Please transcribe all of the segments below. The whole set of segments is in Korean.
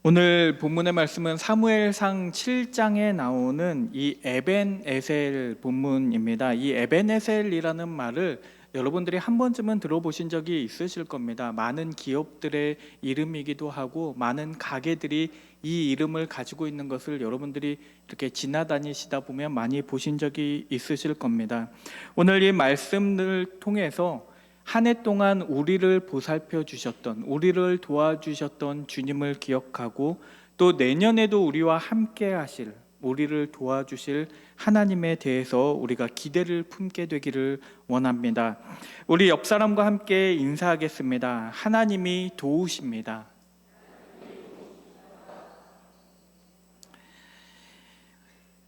오늘 본문의 말씀은 사무엘상 7장에 나오는 이 에벤에셀 본문입니다. 이 에벤에셀이라는 말을 여러분들이 한 번쯤은 들어보신 적이 있으실 겁니다. 많은 기업들의 이름이기도 하고 많은 가게들이 이 이름을 가지고 있는 것을 여러분들이 이렇게 지나다니시다 보면 많이 보신 적이 있으실 겁니다. 오늘 이 말씀을 통해서 한 해 동안 우리를 보살펴 주셨던, 우리를 도와주셨던 주님을 기억하고 또 내년에도 우리와 함께 하실, 우리를 도와주실 하나님에 대해서 우리가 기대를 품게 되기를 원합니다. 우리 옆 사람과 함께 인사하겠습니다. 하나님이 도우십니다.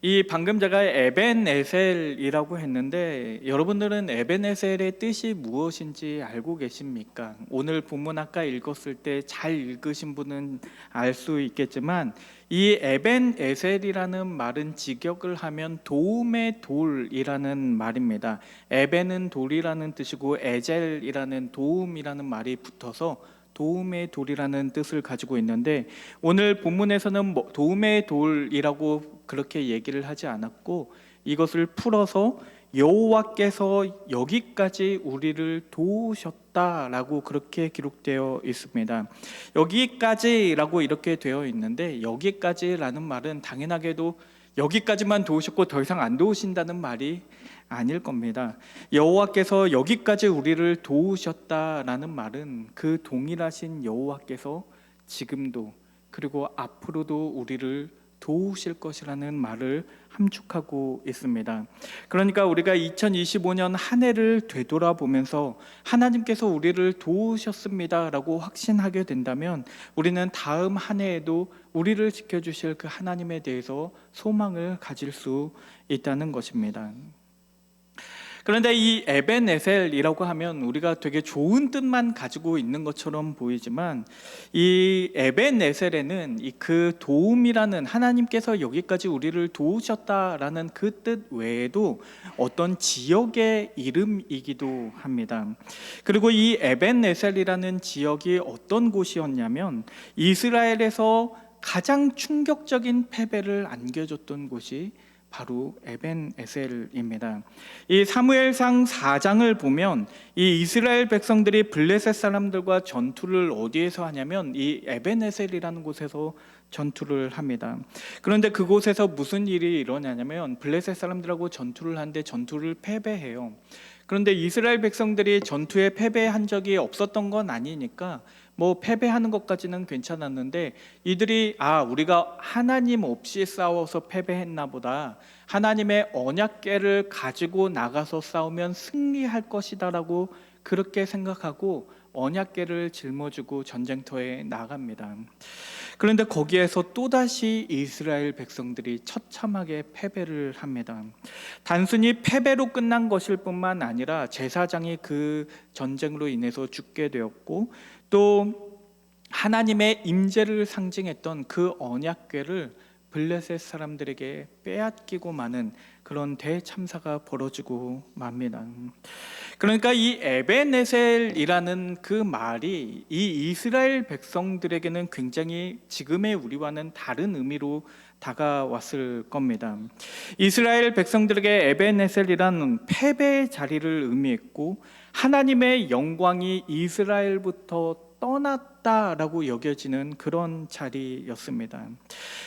이 방금 제가 에벤에셀이라고 했는데 여러분들은 에벤에셀의 뜻이 무엇인지 알고 계십니까? 오늘 본문 아까 읽었을 때 잘 읽으신 분은 알 수 있겠지만 이 에벤에셀이라는 말은 직역을 하면 도움의 돌이라는 말입니다. 에벤은 돌이라는 뜻이고 에젤이라는 도움이라는 말이 붙어서 도움의 돌이라는 뜻을 가지고 있는데 오늘 본문에서는 도움의 돌이라고 그렇게 얘기를 하지 않았고 이것을 풀어서 여호와께서 여기까지 우리를 도우셨다라고 그렇게 기록되어 있습니다. 여기까지라고 이렇게 되어 있는데 여기까지라는 말은 당연하게도 여기까지만 도우셨고 더 이상 안 도우신다는 말이 아닐 겁니다. 여호와께서 여기까지 우리를 도우셨다라는 말은 그 동일하신 여호와께서 지금도 그리고 앞으로도 우리를 도우실 것이라는 말을 함축하고 있습니다. 그러니까 우리가 2025년 한 해를 되돌아보면서 하나님께서 우리를 도우셨습니다라고 확신하게 된다면 우리는 다음 한 해에도 우리를 지켜주실 그 하나님에 대해서 소망을 가질 수 있다는 것입니다. 그런데 이 에벤에셀이라고 하면 우리가 되게 좋은 뜻만 가지고 있는 것처럼 보이지만 이 에벤에셀에는 그 도움이라는 하나님께서 여기까지 우리를 도우셨다라는 그 뜻 외에도 어떤 지역의 이름이기도 합니다. 그리고 이 에벤에셀이라는 지역이 어떤 곳이었냐면 이스라엘에서 가장 충격적인 패배를 안겨줬던 곳이 바로 에벤에셀입니다. 이 사무엘상 4장을 보면 이 이스라엘 백성들이 블레셋 사람들과 전투를 어디에서 하냐면 이 에벤에셀이라는 곳에서 전투를 합니다. 그런데 그곳에서 무슨 일이 일어나냐면 블레셋 사람들하고 전투를 하는데 전투를 패배해요. 그런데 이스라엘 백성들이 전투에 패배한 적이 없었던 건 아니니까 뭐 패배하는 것까지는 괜찮았는데 이들이 우리가 하나님 없이 싸워서 패배했나 보다, 하나님의 언약궤를 가지고 나가서 싸우면 승리할 것이다라고 그렇게 생각하고 언약궤를 짊어지고 전쟁터에 나갑니다. 그런데 거기에서 또다시 이스라엘 백성들이 처참하게 패배를 합니다. 단순히 패배로 끝난 것일 뿐만 아니라 제사장이 그 전쟁으로 인해서 죽게 되었고 또 하나님의 임재를 상징했던 그 언약궤를 블레셋 사람들에게 빼앗기고 마는 그런 대참사가 벌어지고 맙니다. 그러니까 이 에벤에셀이라는 그 말이 이 이스라엘 백성들에게는 굉장히 지금의 우리와는 다른 의미로 다가왔을 겁니다. 이스라엘 백성들에게 에벤에셀이란 패배의 자리를 의미했고 하나님의 영광이 이스라엘부터 떠났다라고 여겨지는 그런 자리였습니다.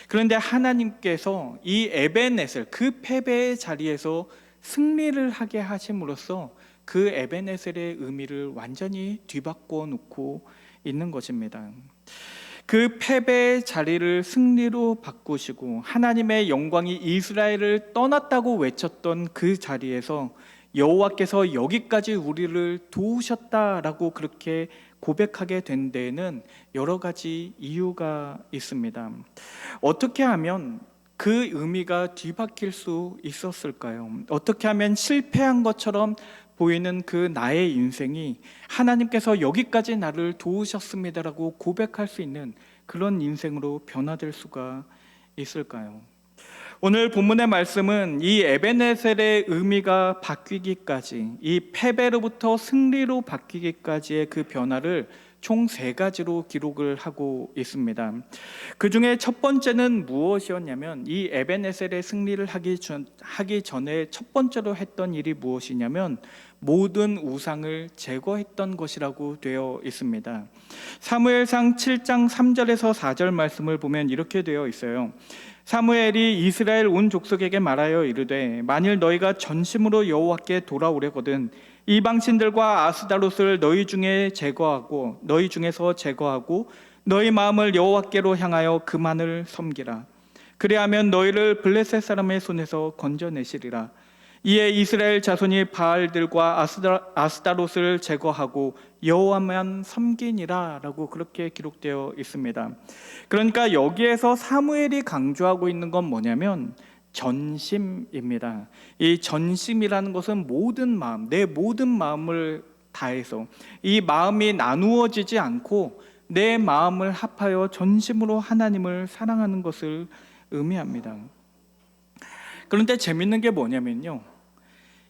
그런데 하나님께서 이 에벤에셀, 그 패배의 자리에서 승리를 하게 하심으로써 그 에벤에셀의 의미를 완전히 뒤바꿔 놓고 있는 것입니다. 그 패배의 자리를 승리로 바꾸시고 하나님의 영광이 이스라엘을 떠났다고 외쳤던 그 자리에서 여호와께서 여기까지 우리를 도우셨다라고 그렇게 고백하게 된 데에는 여러 가지 이유가 있습니다. 어떻게 하면 그 의미가 뒤바뀔 수 있었을까요? 어떻게 하면 실패한 것처럼 보이는 그 나의 인생이 하나님께서 여기까지 나를 도우셨습니다라고 고백할 수 있는 그런 인생으로 변화될 수가 있을까요? 오늘 본문의 말씀은 이 에벤에셀의 의미가 바뀌기까지, 이 패배로부터 승리로 바뀌기까지의 그 변화를 총 3가지로 기록을 하고 있습니다. 그 중에 첫 번째는 무엇이었냐면, 이 에벤에셀의 승리를 하기 전에 첫 번째로 했던 일이 무엇이냐면 모든 우상을 제거했던 것이라고 되어 있습니다. 사무엘상 7장 3절에서 4절 말씀을 보면 이렇게 되어 있어요. 사무엘이 이스라엘 온 족속에게 말하여 이르되 만일 너희가 전심으로 여호와께 돌아오려거든 이방 신들과 아스다롯을 너희 중에서 제거하고 너희 마음을 여호와께로 향하여 그만을 섬기라. 그리하면 너희를 블레셋 사람의 손에서 건져내시리라. 이에 이스라엘 자손이 바알들과 아스다롯을 제거하고 여호와만 섬기니라 라고 그렇게 기록되어 있습니다. 그러니까 여기에서 사무엘이 강조하고 있는 건 뭐냐면 전심입니다. 이 전심이라는 것은 모든 마음, 내 모든 마음을 다해서, 이 마음이 나누어지지 않고 내 마음을 합하여 전심으로 하나님을 사랑하는 것을 의미합니다. 그런데 재밌는 게 뭐냐면요,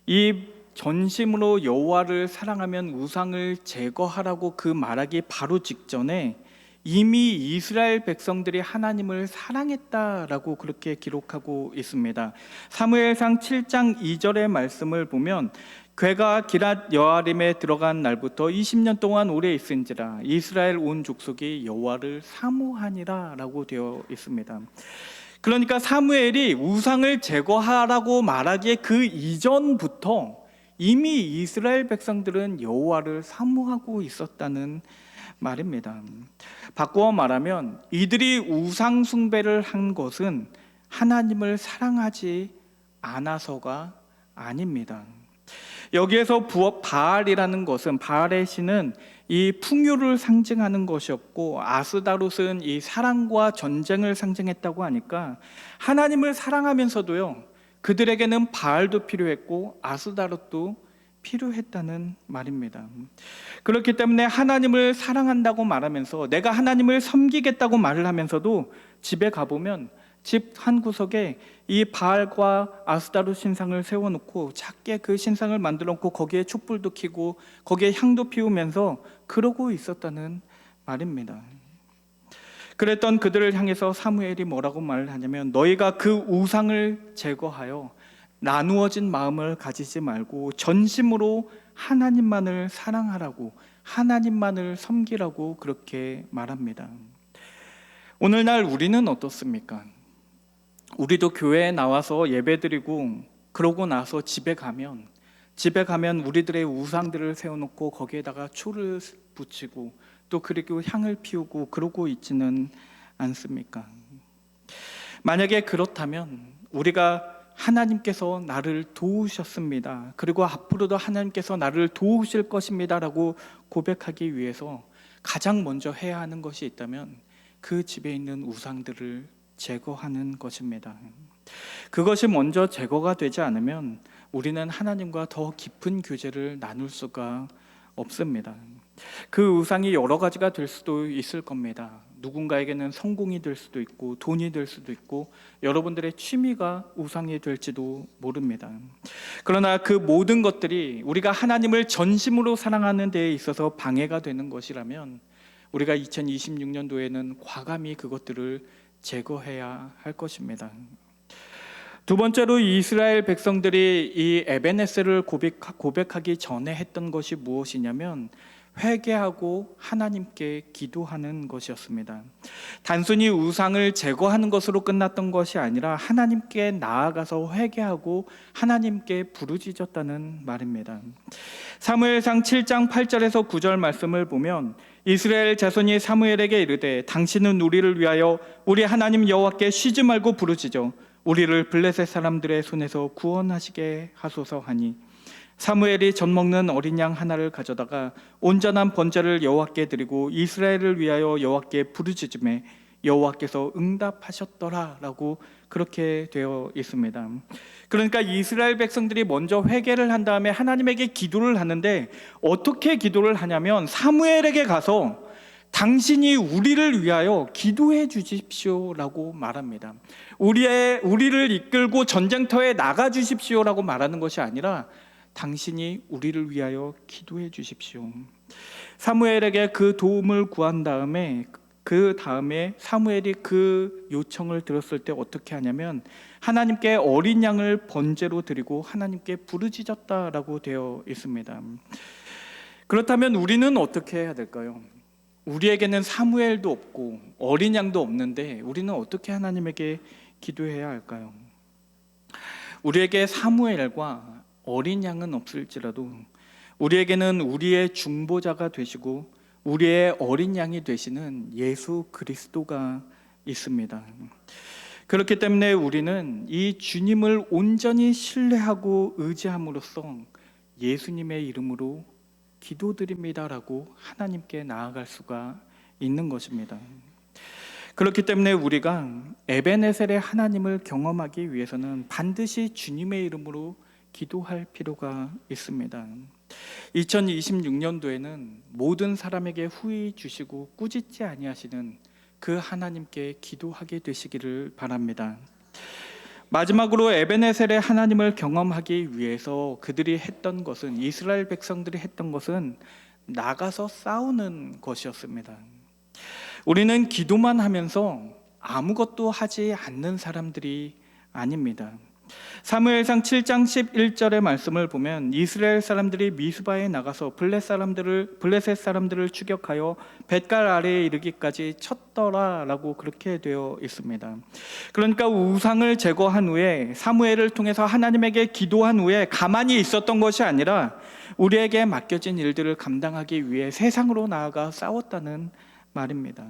이 전심으로 여호와를 사랑하면 우상을 제거하라고 그 말하기 바로 직전에 이미 이스라엘 백성들이 하나님을 사랑했다라고 그렇게 기록하고 있습니다. 사무엘상 7장 2절의 말씀을 보면 괴가 기랏 여아림에 들어간 날부터 20년 동안 오래 있은지라 이스라엘 온 족속이 여호와를 사모하니라 라고 되어 있습니다. 그러니까 사무엘이 우상을 제거하라고 말하기에 그 이전부터 이미 이스라엘 백성들은 여호와를 사모하고 있었다는 말입니다. 바꾸어 말하면 이들이 우상 숭배를 한 것은 하나님을 사랑하지 않아서가 아닙니다. 여기에서 바알이라는 것은, 바알의 신은 이 풍요를 상징하는 것이었고 아스다롯은 이 사랑과 전쟁을 상징했다고 하니까 하나님을 사랑하면서도요, 그들에게는 바알도 필요했고 아스다롯도 필요했다는 말입니다. 그렇기 때문에 하나님을 사랑한다고 말하면서 내가 하나님을 섬기겠다고 말을 하면서도 집에 가보면 집 한 구석에 이 바알과 아스다롯 신상을 세워놓고 작게 그 신상을 만들어 놓고 거기에 촛불도 켜고 거기에 향도 피우면서 그러고 있었다는 말입니다. 그랬던 그들을 향해서 사무엘이 뭐라고 말을 하냐면 너희가 그 우상을 제거하여 나누어진 마음을 가지지 말고 전심으로 하나님만을 사랑하라고, 하나님만을 섬기라고 그렇게 말합니다. 오늘날 우리는 어떻습니까? 우리도 교회에 나와서 예배드리고 그러고 나서 집에 가면 우리들의 우상들을 세워놓고 거기에다가 초를 붙이고 또 그리고 향을 피우고 그러고 있지는 않습니까? 만약에 그렇다면 우리가 하나님께서 나를 도우셨습니다, 그리고 앞으로도 하나님께서 나를 도우실 것입니다 라고 고백하기 위해서 가장 먼저 해야 하는 것이 있다면 그 집에 있는 우상들을 제거하는 것입니다. 그것이 먼저 제거가 되지 않으면 우리는 하나님과 더 깊은 교제를 나눌 수가 없습니다. 그 우상이 여러 가지가 될 수도 있을 겁니다. 누군가에게는 성공이 될 수도 있고 돈이 될 수도 있고 여러분들의 취미가 우상이 될지도 모릅니다. 그러나 그 모든 것들이 우리가 하나님을 전심으로 사랑하는 데에 있어서 방해가 되는 것이라면 우리가 2026년도에는 과감히 그것들을 제거해야 할 것입니다. 두 번째로 이스라엘 백성들이 이 에벤에셀을 고백하기 전에 했던 것이 무엇이냐면 회개하고 하나님께 기도하는 것이었습니다. 단순히 우상을 제거하는 것으로 끝났던 것이 아니라 하나님께 나아가서 회개하고 하나님께 부르짖었다는 말입니다. 사무엘상 7장 8절에서 9절 말씀을 보면 이스라엘 자손이 사무엘에게 이르되 당신은 우리를 위하여 우리 하나님 여호와께 쉬지 말고 부르짖어 우리를 블레셋 사람들의 손에서 구원하시게 하소서 하니 사무엘이 젖 먹는 어린 양 하나를 가져다가 온전한 번제를 여호와께 드리고 이스라엘을 위하여 여호와께 부르짖음에 여호와께서 응답하셨더라 라고 그렇게 되어 있습니다. 그러니까 이스라엘 백성들이 먼저 회개를 한 다음에 하나님에게 기도를 하는데 어떻게 기도를 하냐면 사무엘에게 가서 당신이 우리를 위하여 기도해 주십시오 라고 말합니다. 우리를 이끌고 전쟁터에 나가 주십시오 라고 말하는 것이 아니라 당신이 우리를 위하여 기도해 주십시오. 사무엘에게 그 도움을 구한 다음에 그 다음에 사무엘이 그 요청을 들었을 때 어떻게 하냐면 하나님께 어린 양을 번제로 드리고 하나님께 부르짖었다라고 되어 있습니다. 그렇다면 우리는 어떻게 해야 될까요? 우리에게는 사무엘도 없고 어린 양도 없는데 우리는 어떻게 하나님에게 기도해야 할까요? 우리에게 사무엘과 어린 양은 없을지라도 우리에게는 우리의 중보자가 되시고 우리의 어린 양이 되시는 예수 그리스도가 있습니다. 그렇기 때문에 우리는 이 주님을 온전히 신뢰하고 의지함으로써 예수님의 이름으로 기도드립니다라고 하나님께 나아갈 수가 있는 것입니다. 그렇기 때문에 우리가 에베네셀의 하나님을 경험하기 위해서는 반드시 주님의 이름으로 기도할 필요가 있습니다. 2026년도에는 모든 사람에게 후히 주시고 꾸짖지 아니하시는 그 하나님께 기도하게 되시기를 바랍니다. 마지막으로 에베네셀의 하나님을 경험하기 위해서 그들이 했던 것은, 이스라엘 백성들이 했던 것은 나가서 싸우는 것이었습니다. 우리는 기도만 하면서 아무것도 하지 않는 사람들이 아닙니다. 사무엘상 7장 11절의 말씀을 보면 이스라엘 사람들이 미스바에 나가서 블레셋 사람들을 추격하여 벳갈 아래에 이르기까지 쳤더라라고 그렇게 되어 있습니다. 그러니까 우상을 제거한 후에 사무엘을 통해서 하나님에게 기도한 후에 가만히 있었던 것이 아니라 우리에게 맡겨진 일들을 감당하기 위해 세상으로 나아가 싸웠다는 말입니다.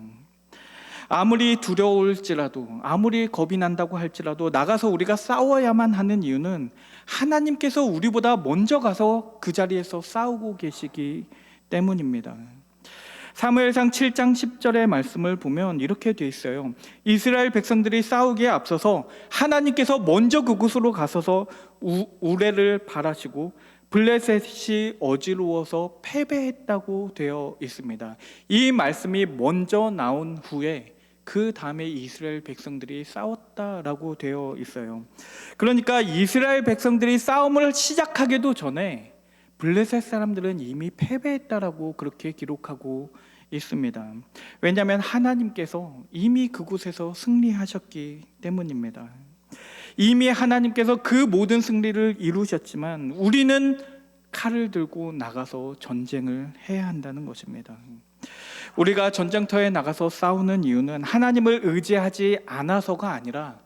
아무리 두려울지라도, 아무리 겁이 난다고 할지라도 나가서 우리가 싸워야만 하는 이유는 하나님께서 우리보다 먼저 가서 그 자리에서 싸우고 계시기 때문입니다. 사무엘상 7장 10절의 말씀을 보면 이렇게 돼 있어요. 이스라엘 백성들이 싸우기에 앞서서 하나님께서 먼저 그곳으로 가서서 우레를 발하시고 블레셋이 어지러워서 패배했다고 되어 있습니다. 이 말씀이 먼저 나온 후에 그 다음에 이스라엘 백성들이 싸웠다라고 되어 있어요. 그러니까 이스라엘 백성들이 싸움을 시작하기도 전에 블레셋 사람들은 이미 패배했다라고 그렇게 기록하고 있습니다. 왜냐하면 하나님께서 이미 그곳에서 승리하셨기 때문입니다. 이미 하나님께서 그 모든 승리를 이루셨지만 우리는 칼을 들고 나가서 전쟁을 해야 한다는 것입니다. 우리가 전쟁터에 나가서 싸우는 이유는 하나님을 의지하지 않아서가 아니라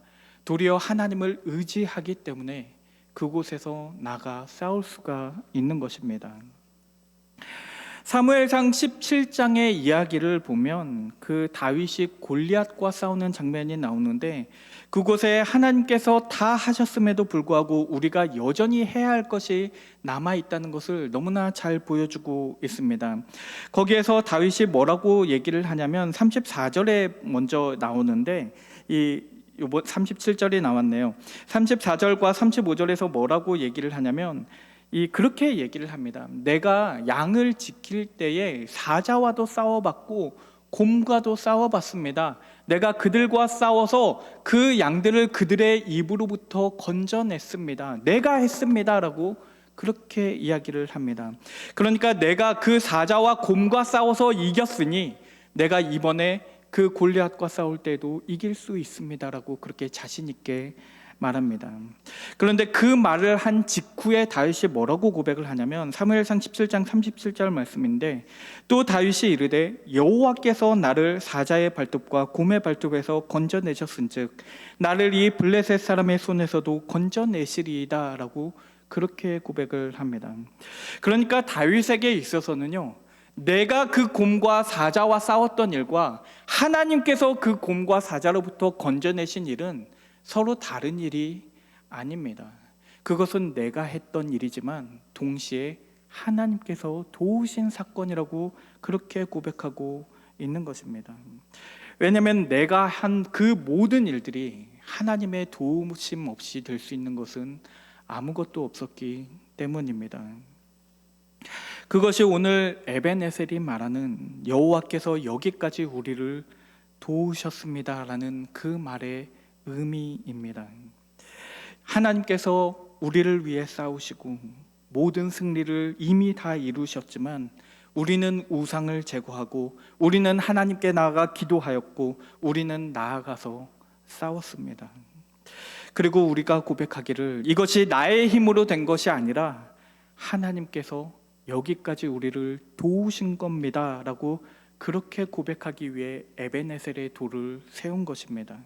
도리어 하나님을 의지하기 때문에 그곳에서 나가 싸울 수가 있는 것입니다. 사무엘상 17장의 이야기를 보면 그 다윗이 골리앗과 싸우는 장면이 나오는데 그곳에 하나님께서 다 하셨음에도 불구하고 우리가 여전히 해야 할 것이 남아있다는 것을 너무나 잘 보여주고 있습니다. 거기에서 다윗이 뭐라고 얘기를 하냐면 34절에 먼저 나오는데 이번 37절이 나왔네요. 34절과 35절에서 뭐라고 얘기를 하냐면 그렇게 얘기를 합니다. 내가 양을 지킬 때에 사자와도 싸워봤고 곰과도 싸워봤습니다. 내가 그들과 싸워서 그 양들을 그들의 입으로부터 건져냈습니다. 내가 했습니다라고 그렇게 이야기를 합니다. 그러니까 내가 그 사자와 곰과 싸워서 이겼으니 내가 이번에 그 골리앗과 싸울 때도 이길 수 있습니다라고 그렇게 자신 있게 말합니다. 그런데 그 말을 한 직후에 다윗이 뭐라고 고백을 하냐면 사무엘상 17장 37절 말씀인데 또 다윗이 이르되 여호와께서 나를 사자의 발톱과 곰의 발톱에서 건져내셨은즉 나를 이 블레셋 사람의 손에서도 건져내시리이다 라고 그렇게 고백을 합니다. 그러니까 다윗에게 있어서는요, 내가 그 곰과 사자와 싸웠던 일과 하나님께서 그 곰과 사자로부터 건져내신 일은 서로 다른 일이 아닙니다. 그것은 내가 했던 일이지만 동시에 하나님께서 도우신 사건이라고 그렇게 고백하고 있는 것입니다. 왜냐하면 내가 한 그 모든 일들이 하나님의 도우심 없이 될 수 있는 것은 아무것도 없었기 때문입니다. 그것이 오늘 에벤에셀이 말하는 여호와께서 여기까지 우리를 도우셨습니다라는 그 말의 의미입니다. 하나님께서 우리를 위해 싸우시고 모든 승리를 이미 다 이루셨지만 우리는 우상을 제거하고 우리는 하나님께 나아가 기도하였고 우리는 나아가서 싸웠습니다. 그리고 우리가 고백하기를 이것이 나의 힘으로 된 것이 아니라 하나님께서 여기까지 우리를 도우신 겁니다 라고 그렇게 고백하기 위해 에벤에셀의 돌을 세운 것입니다.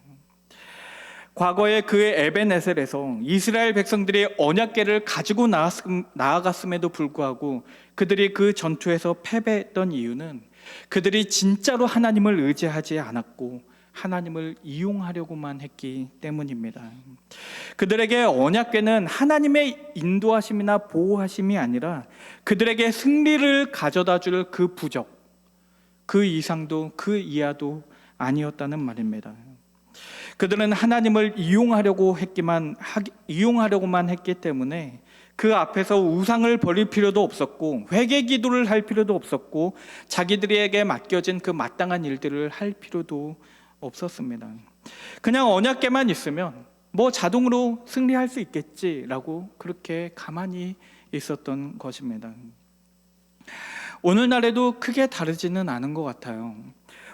과거에 그 에벤에셀에서 이스라엘 백성들이 언약궤를 가지고 나아갔음에도 불구하고 그들이 그 전투에서 패배했던 이유는 그들이 진짜로 하나님을 의지하지 않았고 하나님을 이용하려고만 했기 때문입니다. 그들에게 언약궤는 하나님의 인도하심이나 보호하심이 아니라 그들에게 승리를 가져다 줄 그 부적, 그 이상도 그 이하도 아니었다는 말입니다. 그들은 하나님을 이용하려고만 했기 때문에 그 앞에서 우상을 버릴 필요도 없었고 회개 기도를 할 필요도 없었고 자기들에게 맡겨진 그 마땅한 일들을 할 필요도 없었습니다. 그냥 언약궤만 있으면 뭐 자동으로 승리할 수 있겠지라고 그렇게 가만히 있었던 것입니다. 오늘날에도 크게 다르지는 않은 것 같아요.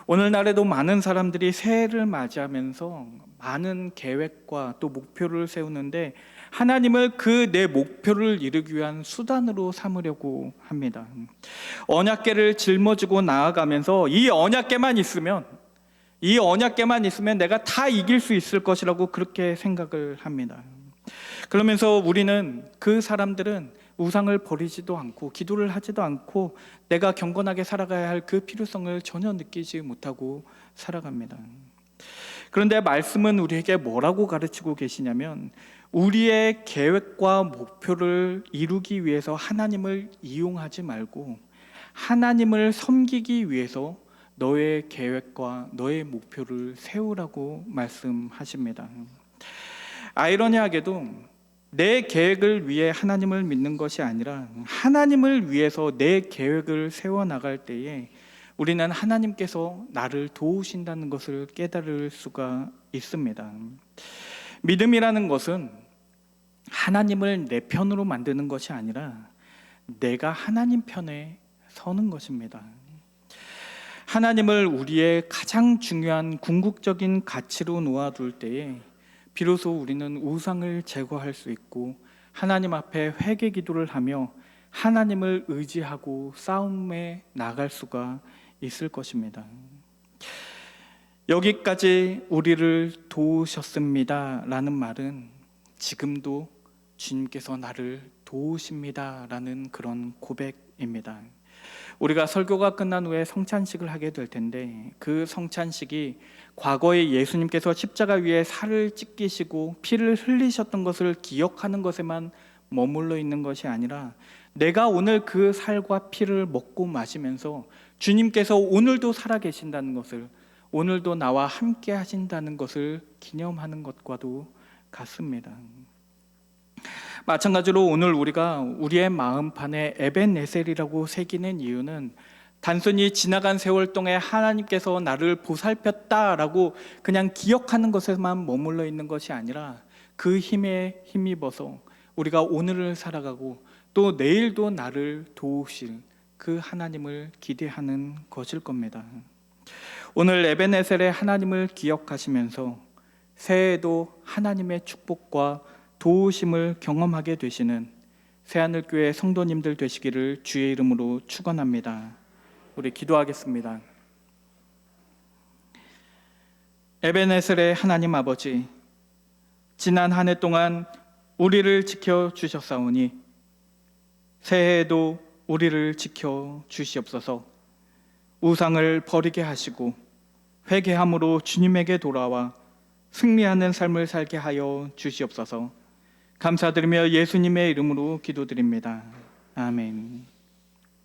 오늘날에도 많은 사람들이 새해를 맞이하면서 많은 계획과 또 목표를 세우는데 하나님을 그 내 목표를 이루기 위한 수단으로 삼으려고 합니다. 언약궤를 짊어지고 나아가면서 이 언약궤만 있으면 내가 다 이길 수 있을 것이라고 그렇게 생각을 합니다. 그러면서 우리는 그 사람들은 우상을 버리지도 않고 기도를 하지도 않고 내가 경건하게 살아가야 할 그 필요성을 전혀 느끼지 못하고 살아갑니다. 그런데 말씀은 우리에게 뭐라고 가르치고 계시냐면 우리의 계획과 목표를 이루기 위해서 하나님을 이용하지 말고 하나님을 섬기기 위해서 너의 계획과 너의 목표를 세우라고 말씀하십니다. 아이러니하게도 내 계획을 위해 하나님을 믿는 것이 아니라 하나님을 위해서 내 계획을 세워나갈 때에 우리는 하나님께서 나를 도우신다는 것을 깨달을 수가 있습니다. 믿음이라는 것은 하나님을 내 편으로 만드는 것이 아니라 내가 하나님 편에 서는 것입니다. 하나님을 우리의 가장 중요한 궁극적인 가치로 놓아둘 때에 비로소 우리는 우상을 제거할 수 있고 하나님 앞에 회개 기도를 하며 하나님을 의지하고 싸움에 나갈 수가 있을 것입니다. 여기까지 우리를 도우셨습니다 라는 말은 지금도 주님께서 나를 도우십니다 라는 그런 고백입니다. 우리가 설교가 끝난 후에 성찬식을 하게 될 텐데 그 성찬식이 과거에 예수님께서 십자가 위에 살을 찢기시고 피를 흘리셨던 것을 기억하는 것에만 머물러 있는 것이 아니라 내가 오늘 그 살과 피를 먹고 마시면서 주님께서 오늘도 살아계신다는 것을, 오늘도 나와 함께 하신다는 것을 기념하는 것과도 같습니다. 마찬가지로 오늘 우리가 우리의 마음판에 에벤에셀이라고 새기는 이유는 단순히 지나간 세월 동안 하나님께서 나를 보살폈다라고 그냥 기억하는 것에만 머물러 있는 것이 아니라 그 힘에 힘입어서 우리가 오늘을 살아가고 또 내일도 나를 도우실 그 하나님을 기대하는 것일 겁니다. 오늘 에벤에셀의 하나님을 기억하시면서 새해에도 하나님의 축복과 도우심을 경험하게 되시는 새하늘교회 성도님들 되시기를 주의 이름으로 축원합니다. 우리 기도하겠습니다. 에벤에셀의 하나님 아버지, 지난 한 해 동안 우리를 지켜주셨사오니 새해에도 우리를 지켜주시옵소서. 우상을 버리게 하시고 회개함으로 주님에게 돌아와 승리하는 삶을 살게 하여 주시옵소서. 감사드리며 예수님의 이름으로 기도드립니다. 아멘.